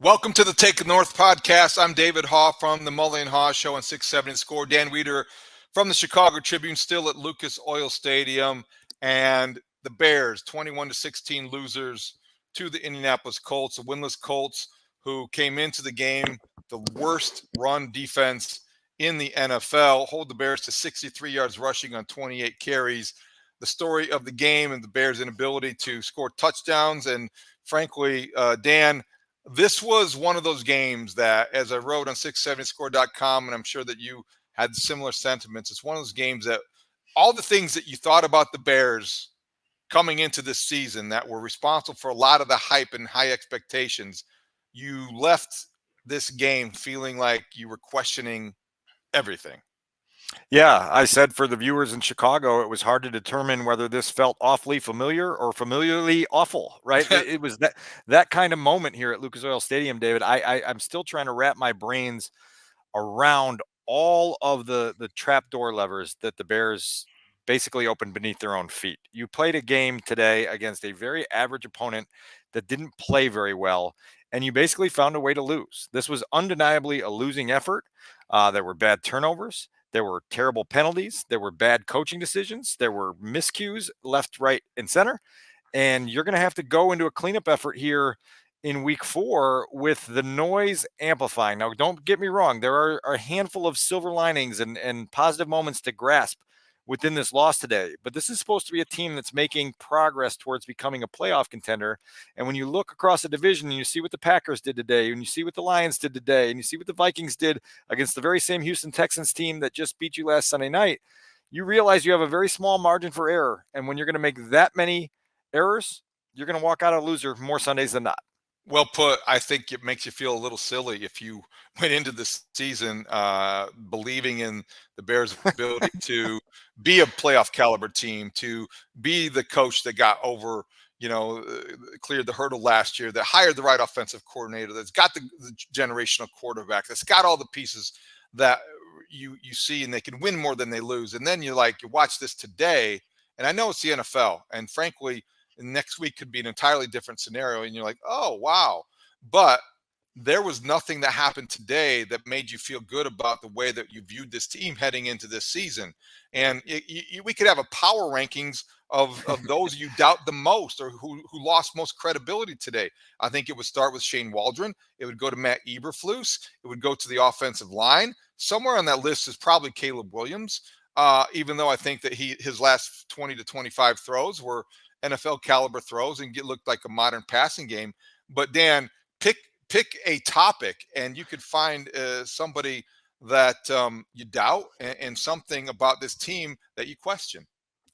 Welcome to the Take North podcast. I'm David Haugh from the Mully and Haugh Show on 670 Score. Dan Wiederer from the Chicago Tribune, still at Lucas Oil Stadium. And the Bears, 21-16 losers to the Indianapolis Colts, the winless Colts who came into the game the worst run defense in the NFL, hold the Bears to 63 yards rushing on 28 carries. The story of the game and the Bears' inability to score touchdowns. And frankly, Dan, this was one of those games that, as I wrote on 670score.com, and I'm sure that you had similar sentiments, it's one of those games that all the things that you thought about the Bears coming into this season that were responsible for a lot of the hype and high expectations, you left this game feeling like you were questioning everything. Yeah, I said for the viewers in Chicago, it was hard to determine whether this felt awfully familiar or familiarly awful, right? It was that kind of moment here at Lucas Oil Stadium, David. I'm still trying to wrap my brains around all of the trapdoor levers that the Bears basically opened beneath their own feet. You played a game today against a very average opponent that didn't play very well, and you basically found a way to lose. This was undeniably a losing effort. There were bad turnovers. There were terrible penalties. There were bad coaching decisions. There were miscues left, right, and center. And you're going to have to go into a cleanup effort here in week 4 with the noise amplifying. Now, don't get me wrong. There are a handful of silver linings and positive moments to grasp within this loss today. But this is supposed to be a team that's making progress towards becoming a playoff contender. And when you look across the division and you see what the Packers did today, and you see what the Lions did today, and you see what the Vikings did against the very same Houston Texans team that just beat you last Sunday night, you realize you have a very small margin for error. And when you're going to make that many errors, you're going to walk out a loser more Sundays than not. Well put. I think it makes you feel a little silly if you went into this season believing in the Bears' ability to be a playoff caliber team, to be the coach that got over, cleared the hurdle last year, that hired the right offensive coordinator, that's got the generational quarterback, that's got all the pieces that you see, and they can win more than they lose. And then you watch this today, and I know it's the NFL, and frankly, next week could be an entirely different scenario, and you're like, oh wow. But there was nothing that happened today that made you feel good about the way that you viewed this team heading into this season. And we could have a power rankings of those you doubt the most, or who lost most credibility today. I think it would start with Shane Waldron. It would go to Matt Eberflus. It would go to the offensive line. Somewhere on that list is probably Caleb Williams, even though I think that his last 20 to 25 throws were NFL caliber throws and looked like a modern passing game. But Dan, pick a topic, and you could find somebody that you doubt, and something about this team that you question.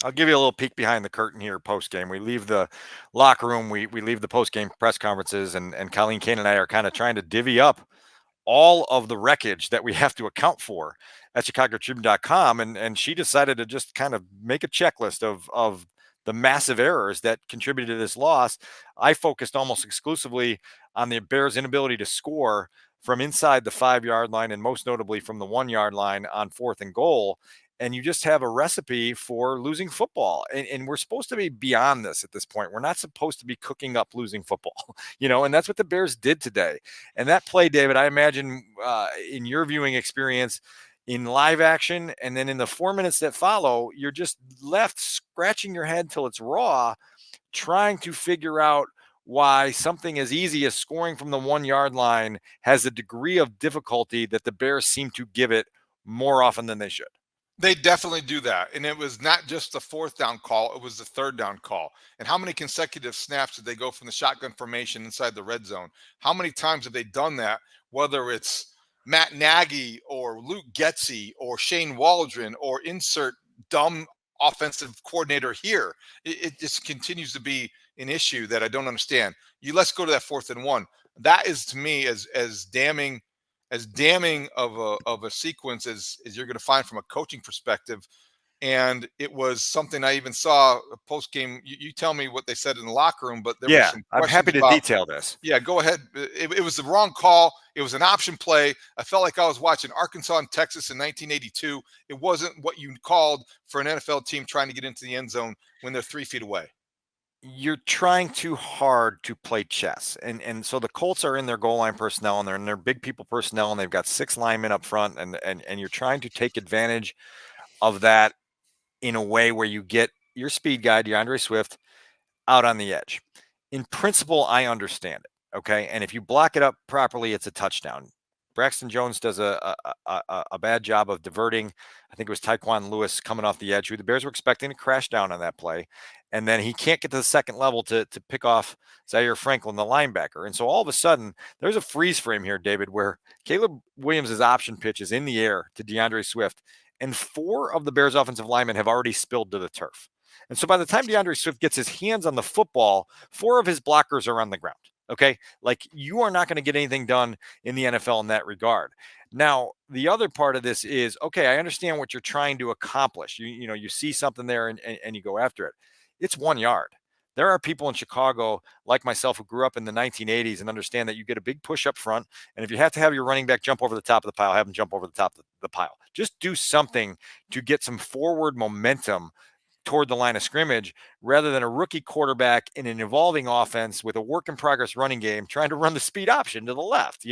I'll give you a little peek behind the curtain here post-game. We leave the locker room, we leave the post-game press conferences, and Colleen Kane and I are kind of trying to divvy up all of the wreckage that we have to account for at ChicagoTribune.com. And she decided to just kind of make a checklist of the massive errors that contributed to this loss. I focused almost exclusively on the Bears' inability to score from inside the 5-yard line, and most notably from the 1-yard line on 4th and goal. And you just have a recipe for losing football. And we're supposed to be beyond this at this point. We're not supposed to be cooking up losing football, and that's what the Bears did today. And that play, David, I imagine in your viewing experience, in live action, and then in the 4 minutes that follow, you're just left scratching your head till it's raw, trying to figure out why something as easy as scoring from the 1-yard line has a degree of difficulty that the Bears seem to give it more often than they should. They definitely do that. And it was not just the 4th down call, it was the 3rd down call. And how many consecutive snaps did they go from the shotgun formation inside the red zone? How many times have they done that, whether it's Matt Nagy or Luke Getsy or Shane Waldron or insert dumb offensive coordinator here? It just continues to be an issue that I don't understand. Let's go to that 4th and 1. That is, to me, as damning of a sequence as you're going to find from a coaching perspective. And it was something I even saw post game. You tell me what they said in the locker room, but there was some I'm happy to detail this. Yeah, go ahead. It was the wrong call. It was an option play. I felt like I was watching Arkansas and Texas in 1982. It wasn't what you called for an NFL team trying to get into the end zone when they're 3 feet away. you're trying too hard to play chess. And so the Colts are in their goal line personnel, and they're in their big people personnel, and they've got 6 linemen up front, and you're trying to take advantage of that in a way where you get your speed guy, DeAndre Swift, out on the edge. In principle, I understand it. Okay. And if you block it up properly, it's a touchdown. Braxton Jones does a bad job of diverting. I think it was Tyquan Lewis coming off the edge, who the Bears were expecting to crash down on that play. And then he can't get to the second level to pick off Zaire Franklin, the linebacker. And so all of a sudden, there's a freeze frame here, David, where Caleb Williams' option pitch is in the air to DeAndre Swift. And 4 of the Bears' offensive linemen have already spilled to the turf. And so by the time DeAndre Swift gets his hands on the football, 4 of his blockers are on the ground. Okay. Like, you are not going to get anything done in the NFL in that regard. Now, the other part of this is, okay, I understand what you're trying to accomplish. You see something there and you go after it. It's 1 yard. There are people in Chicago like myself who grew up in the 1980s and understand that you get a big push up front. And if you have to have your running back jump over the top of the pile, have him jump over the top of the pile. Just do something to get some forward momentum toward the line of scrimmage, rather than a rookie quarterback in an evolving offense with a work in progress running game trying to run the speed option to the left.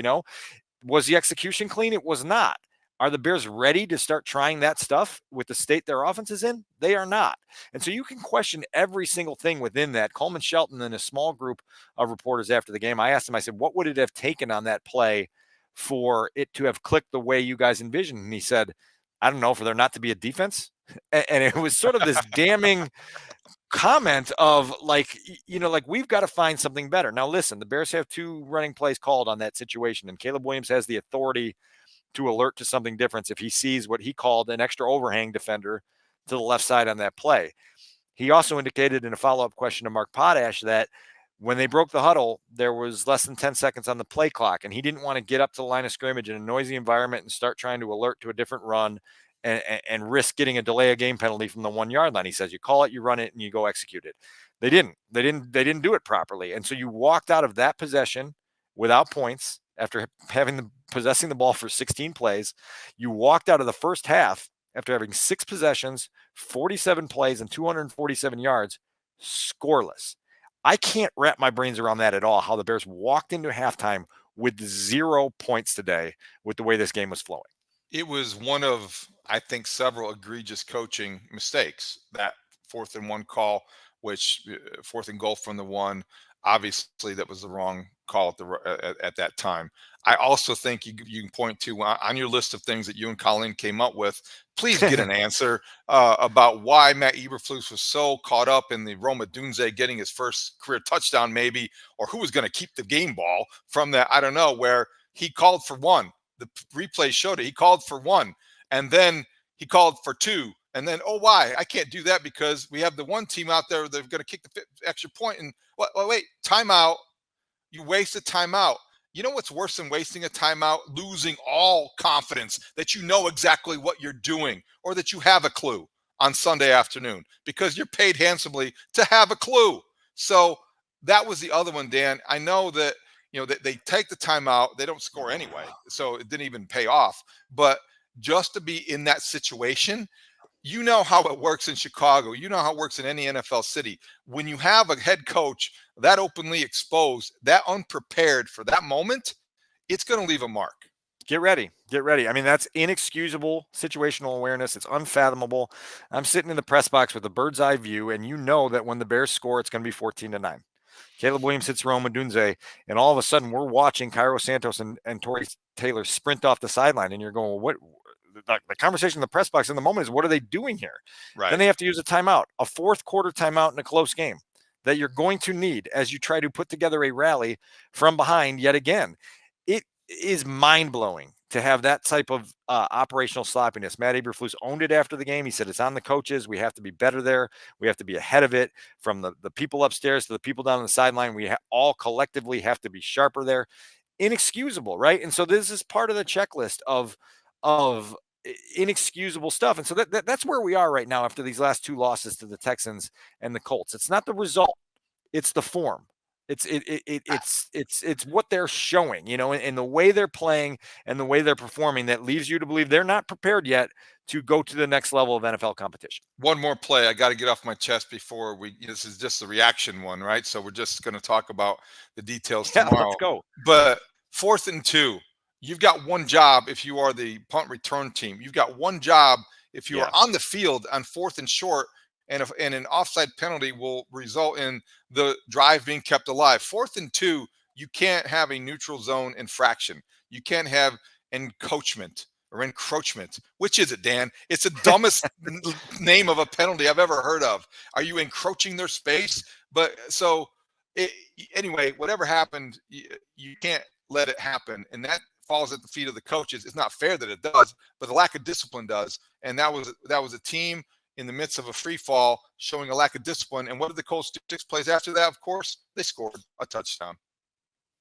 Was the execution clean? It was not. Are the Bears ready to start trying that stuff with the state their offense is in? They are not. And so you can question every single thing within that. Coleman Shelton and a small group of reporters after the game, I asked him, I said, what would it have taken on that play for it to have clicked the way you guys envisioned? And he said, I don't know, for there not to be a defense. And it was sort of this damning comment of like we've got to find something better. Now, listen, the Bears have 2 running plays called on that situation, and Caleb Williams has the authority to alert to something different if he sees what he called an extra overhang defender to the left side on that play. He also indicated in a follow-up question to Mark Potash that when they broke the huddle, there was less than 10 seconds on the play clock, and he didn't want to get up to the line of scrimmage in a noisy environment and start trying to alert to a different run and risk getting a delay of game penalty from the 1 yard line. He says, you call it, you run it, and you go execute it. They didn't do it properly. And so you walked out of that possession without points after possessing the ball for 16 plays. You walked out of the first half after having 6 possessions, 47 plays, and 247 yards, scoreless. I can't wrap my brains around that at all, how the Bears walked into halftime with 0 points today with the way this game was flowing. It was one of, I think, several egregious coaching mistakes. That 4th and 1 call, which 4th and goal from the 1, obviously that was the wrong call at that time. I also think you can point to on your list of things that you and Colleen came up with, please get an answer about why Matt Eberflus was so caught up in the Roma Dunze getting his first career touchdown, maybe, or who was going to keep the game ball from that. I don't know, where he called for 1. The replay showed it. He called for 1, and then he called for 2, and then, oh, why? I can't do that because we have the one team out there that's going to kick the extra point. And wait, timeout. You waste a timeout. You know what's worse than wasting a timeout? Losing all confidence that you know exactly what you're doing or that you have a clue on Sunday afternoon, because you're paid handsomely to have a clue. So that was the other one, Dan. I know that they take the timeout, they don't score anyway, so it didn't even pay off. But just to be in that situation, you know how it works in Chicago. You know how it works in any NFL city. When you have a head coach that openly exposed, that unprepared for that moment, it's going to leave a mark. Get ready. I mean, that's inexcusable situational awareness. It's unfathomable. I'm sitting in the press box with a bird's eye view, and you know that when the Bears score, it's going to be 14-9. Caleb Williams hits Roma Dunze, and all of a sudden we're watching Cairo Santos and Torrey Taylor sprint off the sideline, and you're going, well, what? The conversation in the press box in the moment is, what are they doing here? Right. Then they have to use a timeout, a 4th quarter timeout in a close game that you're going to need as you try to put together a rally from behind yet again. It is mind-blowing to have that type of operational sloppiness. Matt Eberflus owned it after the game. He said, it's on the coaches. We have to be better there. We have to be ahead of it, from the people upstairs to the people down on the sideline. We all collectively have to be sharper there. Inexcusable, right? And so this is part of the checklist of inexcusable stuff. And so that's where we are right now after these last 2 losses to the Texans and the Colts. It's not the result, it's the form. It's what they're showing, and the way they're playing and the way they're performing that leaves you to believe they're not prepared yet to go to the next level of NFL competition. One more play I got to get off my chest before this is just the reaction one, right? So we're just going to talk about the details Yeah, let's tomorrow. go. But 4th and 2, you've got one job if you are the punt return team. You've got one job if you are Yeah. on the field on 4th and short, and an offside penalty will result in the drive being kept alive. 4th and 2, you can't have a neutral zone infraction. You can't have encroachment or encroachment. Which is it, Dan? It's the dumbest name of a penalty I've ever heard of. Are you encroaching their space? But so it, anyway, whatever happened, you can't let it happen, and that falls at the feet of the coaches. It's not fair that it does, but the lack of discipline does. And that was a team in the midst of a free fall showing a lack of discipline. And what did the Colts do 6 plays after that? Of course, they scored a touchdown.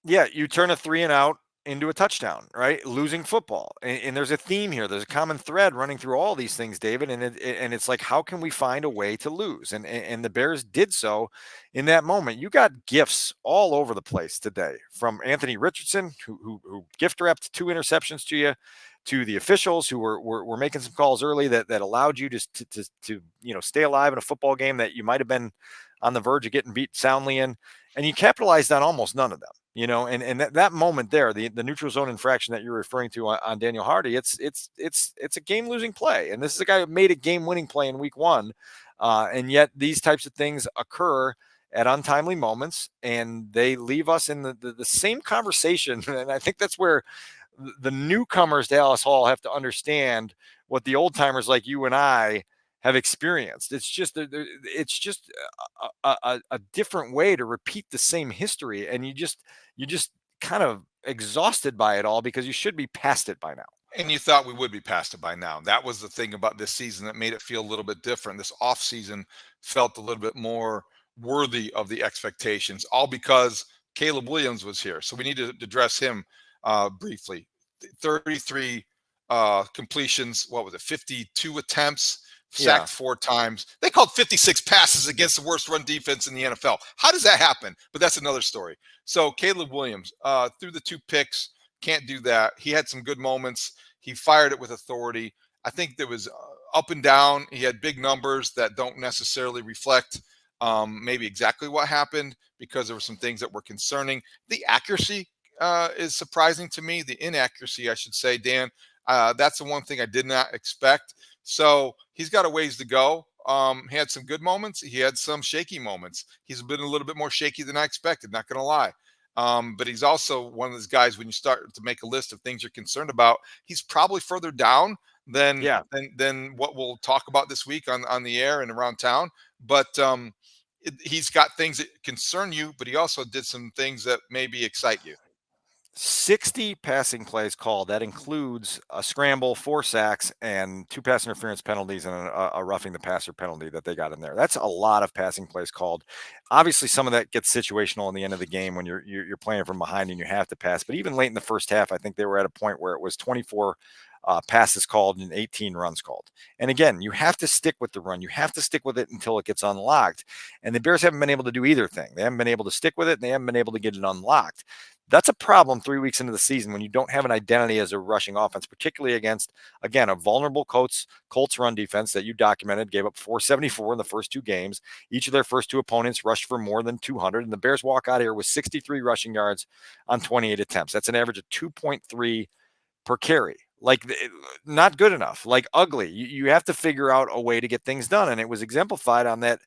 Yeah, you turn a 3 and out into a touchdown, right? Losing football. And there's a theme here. There's a common thread running through all these things, David. And it's like, how can we find a way to lose? And the Bears did so in that moment. You got gifts all over the place today, from Anthony Richardson, who gift wrapped 2 interceptions to you, to the officials who were making some calls early that allowed you to stay alive in a football game that you might have been on the verge of getting beat soundly in. And you capitalized on almost none of them. And that moment there, the neutral zone infraction that you're referring to on Daniel Hardy, it's a game losing play, and this is a guy who made a game winning play in week 1, and yet these types of things occur at untimely moments, and they leave us in the same conversation. And I think that's where the newcomers to Alice Hall have to understand what the old timers like you and I have experienced. It's just a different way to repeat the same history, and you just kind of exhausted by it all because you should be past it by now. And you thought we would be past it by now. That was the thing about this season that made it feel a little bit different. This off season felt a little bit more worthy of the expectations, all because Caleb Williams was here. So we need to address him briefly. 33 completions. What was it? 52 attempts, sacked 4 times. They called 56 passes against the worst run defense in the NFL. How does that happen? But that's another story. So Caleb Williams threw the 2 picks. Can't do that. He had some good moments. He fired it with authority. I think there was up and down. He had big numbers that don't necessarily reflect maybe exactly what happened, because there were some things that were concerning. The accuracy is surprising to me. The inaccuracy, I should say, Dan. That's the one thing I did not expect. So he's got a ways to go. He had some good moments. He had some shaky moments. He's been a little bit more shaky than I expected, not going to lie. But he's also one of those guys, when you start to make a list of things you're concerned about, he's probably further down than what we'll talk about this week on the air and around town. But he's got things that concern you, but he also did some things that maybe excite you. 60 passing plays called. That includes a scramble, 4 sacks, and 2 pass interference penalties, and a roughing the passer penalty that they got in there. That's a lot of passing plays called. Obviously, some of that gets situational in the end of the game when you're playing from behind and you have to pass. But even late in the first half, I think they were at a point where it was 24 passes called and 18 runs called. And again, you have to stick with the run. You have to stick with it until it gets unlocked. And the Bears haven't been able to do either thing. They haven't been able to stick with it, and they haven't been able to get it unlocked. That's a problem 3 weeks into the season when you don't have an identity as a rushing offense, particularly against, again, a vulnerable Colts run defense that you documented, gave up 474 in the first 2 games. Each of their first 2 opponents rushed for more than 200, and the Bears walk out here with 63 rushing yards on 28 attempts. That's an average of 2.3 per carry. Like, not good enough, like ugly. You have to figure out a way to get things done. And it was exemplified on that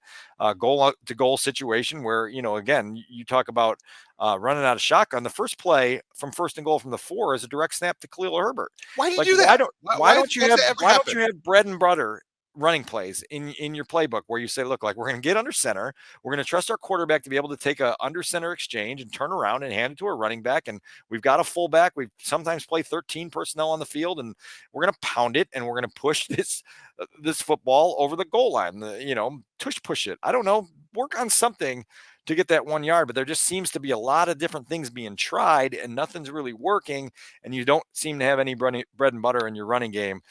goal to goal situation where, again, you talk about running out of shotgun. The first play from 1st and goal from the 4 is a direct snap to Khalil Herbert. Why do you do that? Why don't you have bread and butter running plays in your playbook where you say, look, like, we're going to get under center. We're going to trust our quarterback to be able to take a under center exchange and turn around and hand it to a running back. And we've got a fullback. We sometimes play 13 personnel on the field, and we're going to pound it, and we're going to push this football over the goal line, push it. I don't know, work on something to get that 1 yard, but there just seems to be a lot of different things being tried and nothing's really working, and you don't seem to have any bread and butter in your running game.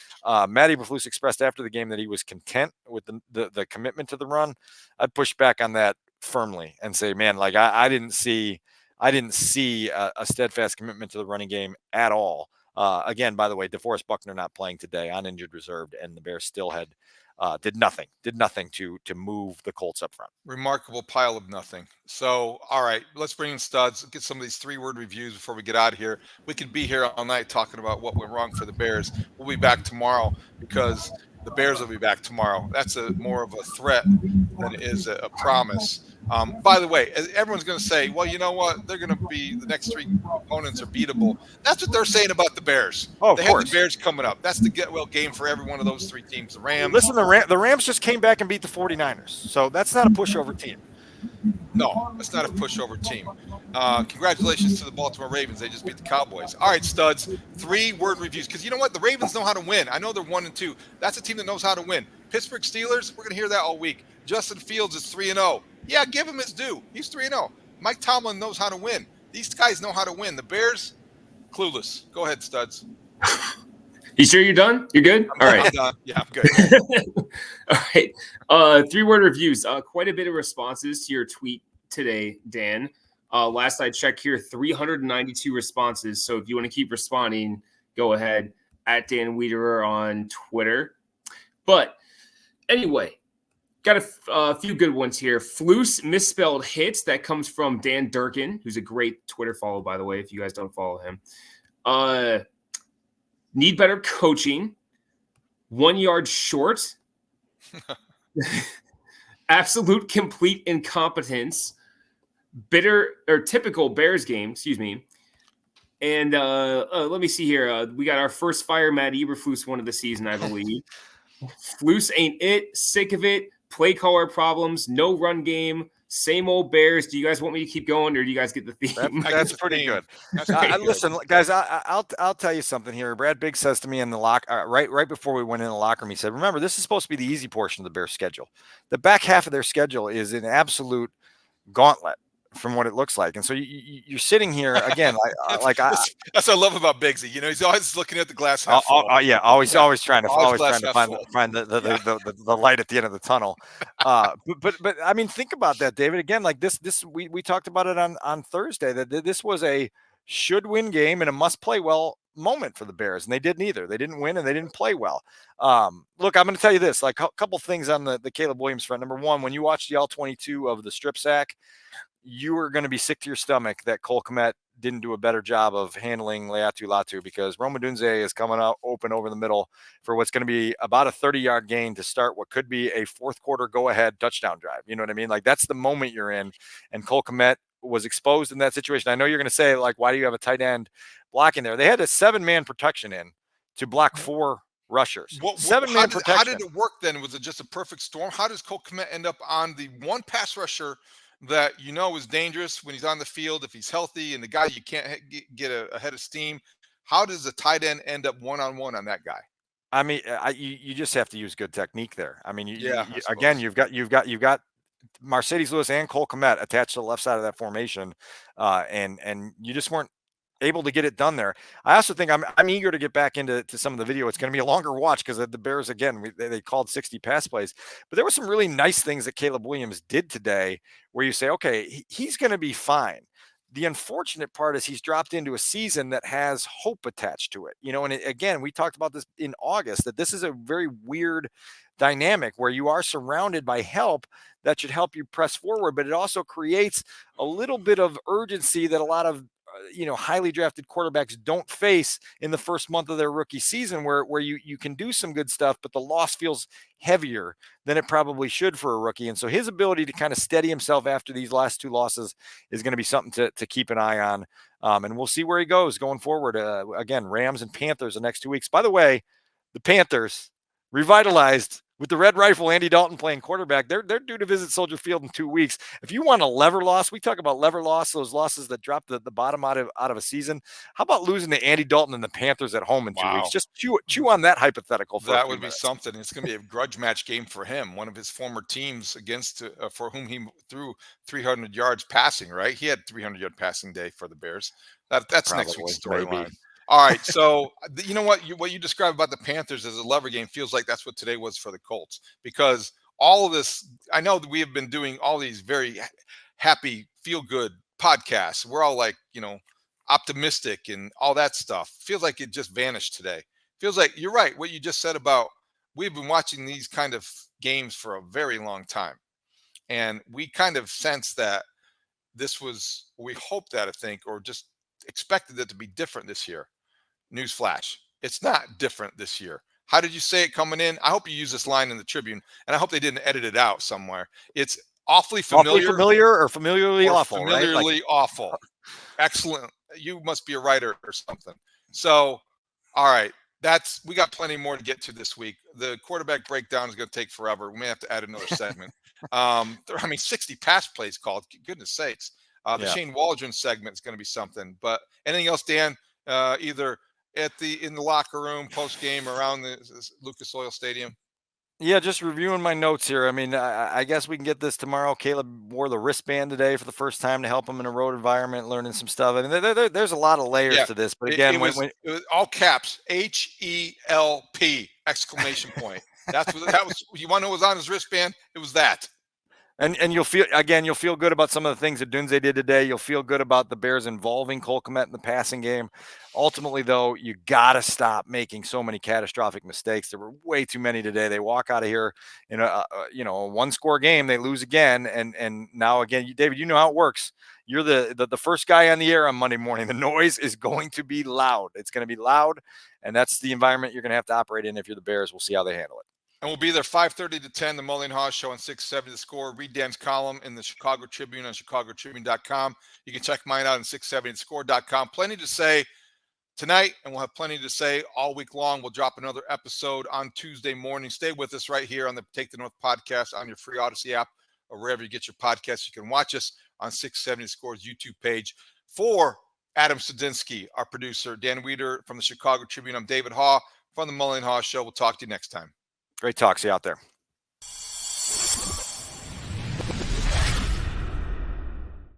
Matty Eberflus expressed after the game that he was content with the commitment to the run. I'd push back on that firmly and say, man, like I didn't see a steadfast commitment to the running game at all. Again, by the way, DeForest Buckner not playing today on injured reserve, and the Bears still had did nothing to move the Colts up front. Remarkable pile of nothing. So, all right, let's bring in studs. Get some of these 3-word reviews before we get out of here. We could be here all night talking about what went wrong for the Bears. We'll be back tomorrow because the Bears will be back tomorrow. That's more of a threat than it is a promise. By the way, everyone's going to say, well, you know what? They're going to be the next 3 opponents are beatable. That's what they're saying about the Bears. Oh, they have the Bears coming up. That's the get-well game for every one of those 3 teams. The Rams. Listen, the Rams just came back and beat the 49ers. So that's not a pushover team. No, it's not a pushover team. Congratulations to the Baltimore Ravens. They just beat the Cowboys. All right, studs, 3-word reviews. Because you know what? The Ravens know how to win. I know they're 1-2. That's a team that knows how to win. Pittsburgh Steelers, we're going to hear that all week. Justin Fields is 3-0. Yeah, give him his due. He's 3-0. Mike Tomlin knows how to win. These guys know how to win. The Bears, clueless. Go ahead, studs. You sure you're done? You're good? All right. I'm done. Yeah, I'm good. All right. 3-word reviews. Quite a bit of responses to your tweet today, Dan. Last I checked here, 392 responses. So if you want to keep responding, go ahead at Dan Wiederer on Twitter. But anyway, got a few good ones here. Floose misspelled hits. That comes from Dan Durkin, who's a great Twitter follow, by the way, if you guys don't follow him. Need better coaching. 1 yard short. Absolute complete incompetence. Typical Bears game, excuse me. And let me see here. We got our first fire Matt Eberflus one of the season, I believe. Flus ain't it. Sick of it. Play caller problems. No run game. Same old Bears. Do you guys want me to keep going, or do you guys get the theme? That's pretty good. Listen, guys, I'll tell you something here. Brad Biggs says to me in the right before we went in the locker room, he said, "Remember, this is supposed to be the easy portion of the Bears' schedule. The back half of their schedule is an absolute gauntlet." From what it looks like, and so you're sitting here again, that's what I love about Biggsy. You know, he's always looking at the glass half full. Always trying to find the light at the end of the tunnel. But I mean, think about that, David. Again, like this we talked about it on Thursday that this was a should win game and a must play well moment for the Bears, and they did neither. They didn't win and they didn't play well. Look, I'm going to tell you this, like a couple things on the Caleb Williams front. Number one, when you watch the all 22 of the strip sack, you are going to be sick to your stomach that Cole Kmet didn't do a better job of handling Leatu Latu, because Rome Odunze is coming out open over the middle for what's going to be about a 30-yard gain to start what could be a fourth quarter go-ahead touchdown drive. You know what I mean? Like, that's the moment you're in, and Cole Kmet was exposed in that situation. I know you're going to say, like, why do you have a tight end blocking there? They had a 7-man protection in to block 4 rushers. 7-man protection. How did it work then? Was it just a perfect storm? How does Cole Kmet end up on the one pass rusher that you know is dangerous when he's on the field if he's healthy, and the guy you can't get a head of steam? How does the tight end end up one-on-one on that guy? I mean, you just have to use good technique there. I mean, you've got Mercedes Lewis and Cole Kmet attached to the left side of that formation, and you just weren't able to get it done there. I also think I'm eager to get back into some of the video. It's going to be a longer watch because the Bears, again, they called 60 pass plays, but there were some really nice things that Caleb Williams did today where you say, okay, he's going to be fine. The unfortunate part is he's dropped into a season that has hope attached to it, you know. And again, we talked about this in August, that this is a very weird dynamic where you are surrounded by help that should help you press forward, but it also creates a little bit of urgency that a lot of highly drafted quarterbacks don't face in the first month of their rookie season, where you can do some good stuff, but the loss feels heavier than it probably should for a rookie. And so his ability to kind of steady himself after these last 2 losses is going to be something to keep an eye on. And we'll see where he goes going forward. Again, Rams and Panthers the next 2 weeks. By the way, the Panthers revitalized with the Red Rifle, Andy Dalton playing quarterback. They're due to visit Soldier Field in 2 weeks. If you want a lever loss, we talk about lever loss, those losses that drop the bottom out of a season. How about losing to Andy Dalton and the Panthers at home in 2 weeks? Just chew on that hypothetical. That would be something. It's going to be a grudge match game for him. One of his former teams against for whom he threw 300 yards passing, right? He had 300-yard passing day for the Bears. That's probably next week's storyline. All right, so you know what you described about the Panthers as a lever game feels like that's what today was for the Colts, because all of this. I know that we have been doing all these very happy, feel good podcasts. We're all like, optimistic and all that stuff. Feels like it just vanished today. Feels like you're right. What you just said about we've been watching these kind of games for a very long time. And we kind of sense that we hoped that, I think, or just expected it to be different this year. Newsflash. It's not different this year. How did you say it coming in? I hope you use this line in the Tribune, and I hope they didn't edit it out somewhere. It's awfully familiar. Awfully familiar or familiarly awful, familiarly right? Like, awful. Excellent. You must be a writer or something. So, all right. We got plenty more to get to this week. The quarterback breakdown is going to take forever. We may have to add another segment. 60 pass plays called. Goodness sakes. The Shane Waldron segment is going to be something. But anything else, Dan? Either in the locker room, post game, around the Lucas Oil Stadium. Yeah, just reviewing my notes here. I mean, I guess we can get this tomorrow. Caleb wore the wristband today for the first time to help him in a road environment, learning some stuff. I mean, there's a lot of layers to this. But again, it was all caps, HELP exclamation point. That was. You want to know what was on his wristband? It was that. And you'll feel good about some of the things that Dunze did today. You'll feel good about the Bears involving Cole Kmet in the passing game. Ultimately, though, you got to stop making so many catastrophic mistakes. There were way too many today. They walk out of here in a one-score game. They lose again, and now again, David, you know how it works. You're the first guy on the air on Monday morning. The noise is going to be loud. It's going to be loud, and that's the environment you're going to have to operate in if you're the Bears. We'll see how they handle it. And we'll be there 5:30 to 10, the Mully and Haugh Show on 670 The Score. Read Dan's column in the Chicago Tribune on chicagotribune.com. You can check mine out on 670thescore.com. Plenty to say tonight, and we'll have plenty to say all week long. We'll drop another episode on Tuesday morning. Stay with us right here on the Take the North podcast on your free Odyssey app or wherever you get your podcasts. You can watch us on 670 The Score's YouTube page. For Adam Sadinsky, our producer, Dan Wiederer from the Chicago Tribune, I'm David Haugh from the Mully and Haugh Show. We'll talk to you next time. Great talk. See you out there.